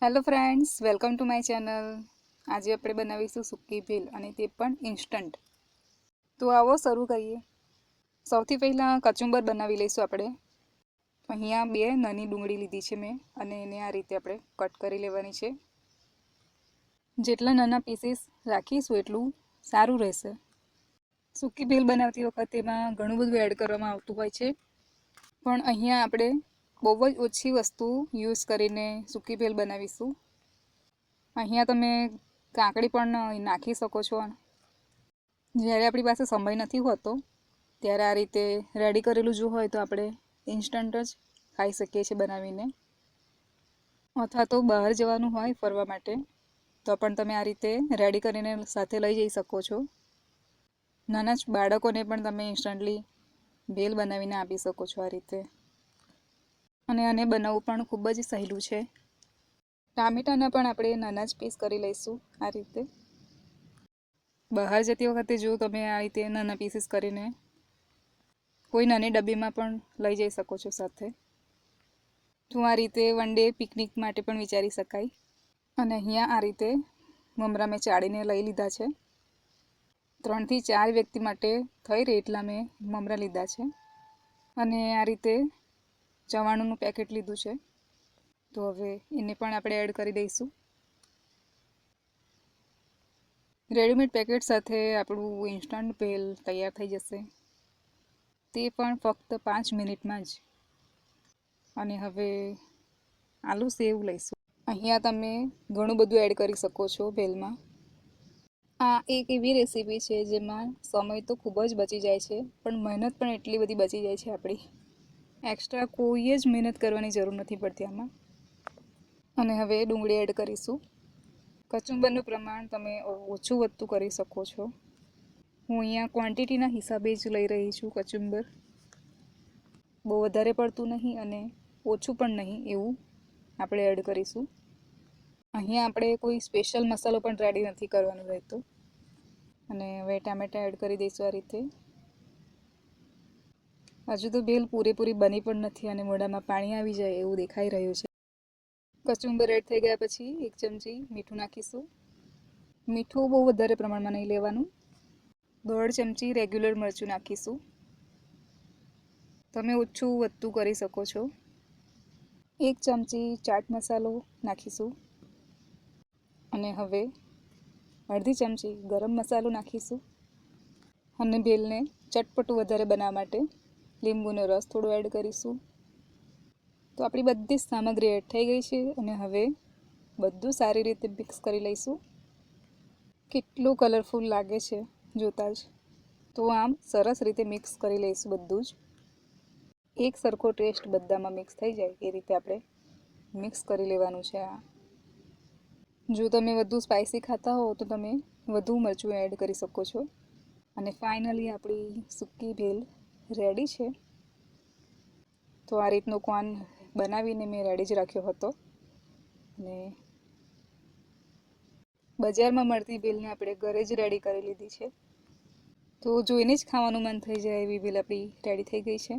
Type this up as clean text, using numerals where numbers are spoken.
Hello friends, welcome to my channel. આજે આપણે બનાવીશું સૂકી ભેલ અને તે પણ ઇન્સ્ટન્ટ. તો આવો શરૂ કરીએ. સૌથી પહેલાં કચુંબર બનાવી લઈશું આપણે. અહીંયા 2 નાની ડુંગળી લીધી છે મેં અને એને આ રીતે આપણે કટ કરી લેવાની છે. જેટલા નાના પીસીસ રાખીશું એટલું સારું રહેશે. સૂકી ભેલ બનાવતી વખતે એમાં ઘણું બધું એડ કરવામાં આવતું હોય છે, પણ અહીંયા આપણે બહુ જ ઓછી વસ્તુ યુઝ કરીને સૂકી ભેલ બનાવીશું. અહીંયા તમે કાકડી પણ નાખી શકો છો. જ્યારે આપણી પાસે સમય નથી હોતો ત્યારે આ રીતે રેડી કરેલું જો હોય તો આપણે ઇન્સ્ટન્ટ જ ખાઈ શકીએ છીએ બનાવીને. અથવા તો બહાર જવાનું હોય ફરવા માટે તો પણ તમે આ રીતે રેડી કરીને સાથે લઈ જઈ શકો છો. નાના જ બાળકોને પણ તમે ઇન્સ્ટન્ટલી ભેલ બનાવીને આપી શકો છો આ રીતે. અને આને બનાવવું પણ ખૂબ જ સહેલું છે. ટામેટાના પણ આપણે નાના જ પીસ કરી લઈશું આ રીતે. બહાર જતી વખતે જો તમે આ રીતે નાના પીસીસ કરીને કોઈ નાની ડબ્બીમાં પણ લઈ જઈ શકો છો સાથે. તો આ રીતે વન ડે પિકનિક માટે પણ વિચારી શકાય. અને અહીંયા આ રીતે મમરા મેં ચાળીને લઈ લીધા છે. 3 થી 4 વ્યક્તિ માટે થઈ રહે એટલા મેં મમરા લીધા છે. અને આ રીતે ચવાણુંનું પેકેટ લીધું છે. તો હવે એને પણ આપણે એડ કરી દઈશું. રેડીમેડ પેકેટ સાથે આપણું ઇન્સ્ટન્ટ ભેલ તૈયાર થઈ જશે, તે પણ ફક્ત 5 મિનિટમાં જ. અને હવે આલુ સેવ લઈશું. અહીંયા તમે ઘણું બધું એડ કરી શકો છો ભેલમાં. આ એક એવી રેસીપી છે જેમાં સમય તો ખૂબ જ બચી જાય છે, પણ મહેનત પણ એટલી બધી બચી જાય છે આપણી. એક્સ્ટ્રા કોઈ જ મહેનત કરવાની જરૂર નથી પડતી આમાં. અને હવે ડુંગળી એડ કરીશું. કચુંબરનું પ્રમાણ તમે ઓછું વધતું કરી શકો છો. હું અહીંયા ક્વોન્ટિટીના હિસાબે જ લઈ રહી છું કચુંબર. બહુ વધારે પડતું નહીં અને ઓછું પણ નહીં એવું આપણે એડ કરીશું. અહીંયા આપણે કોઈ સ્પેશિયલ મસાલો પણ રેડી નથી કરવાનો રહેતો. અને હવે ટામેટાં એડ કરી દઈશું આ રીતે. હજુ તો ભેલ પૂરેપૂરી બની પણ નથી અને મોઢામાં પાણી આવી જાય એવું દેખાઈ રહ્યું છે. કચુંબર એડ થઈ ગયા પછી 1 ચમચી મીઠું નાખીશું. મીઠું બહુ વધારે પ્રમાણમાં નહીં લેવાનું. 1/2 ચમચી રેગ્યુલર મરચું નાખીશું. તમે ઓછું વધતું કરી શકો છો. 1 ચમચી ચાટ મસાલો નાખીશું. અને હવે અડધી ચમચી ગરમ મસાલો નાખીશું. અને ભેલને ચટપટું વધારે બનાવવા માટે લીંબુનો રસ થોડો એડ કરીશું. તો આપણી બધી જ સામગ્રી એડ થઈ ગઈ છે અને હવે બધું સારી રીતે મિક્સ કરી લઈશું. કેટલું કલરફુલ લાગે છે જોતાં જ. તો આમ સરસ રીતે મિક્સ કરી લઈશું બધું જ. એક સરખો ટેસ્ટ બધામાં મિક્સ થઈ જાય એ રીતે આપણે મિક્સ કરી લેવાનું છે. જો તમે વધુ સ્પાઇસી ખાતા હો તો તમે વધુ મરચું એડ કરી શકો છો. અને ફાઇનલી આપણી સૂકી ભેલ રેડી છે. તો આ રીતનો કોન બનાવીને મેં રેડી જ રાખ્યો હતો. અને બજારમાં મળતી ભેલને આપણે ઘરે જ રેડી કરી લીધી છે. તો જોઈને જ ખાવાનું મન થઈ જાય એવી ભેલ આપણી રેડી થઈ ગઈ છે.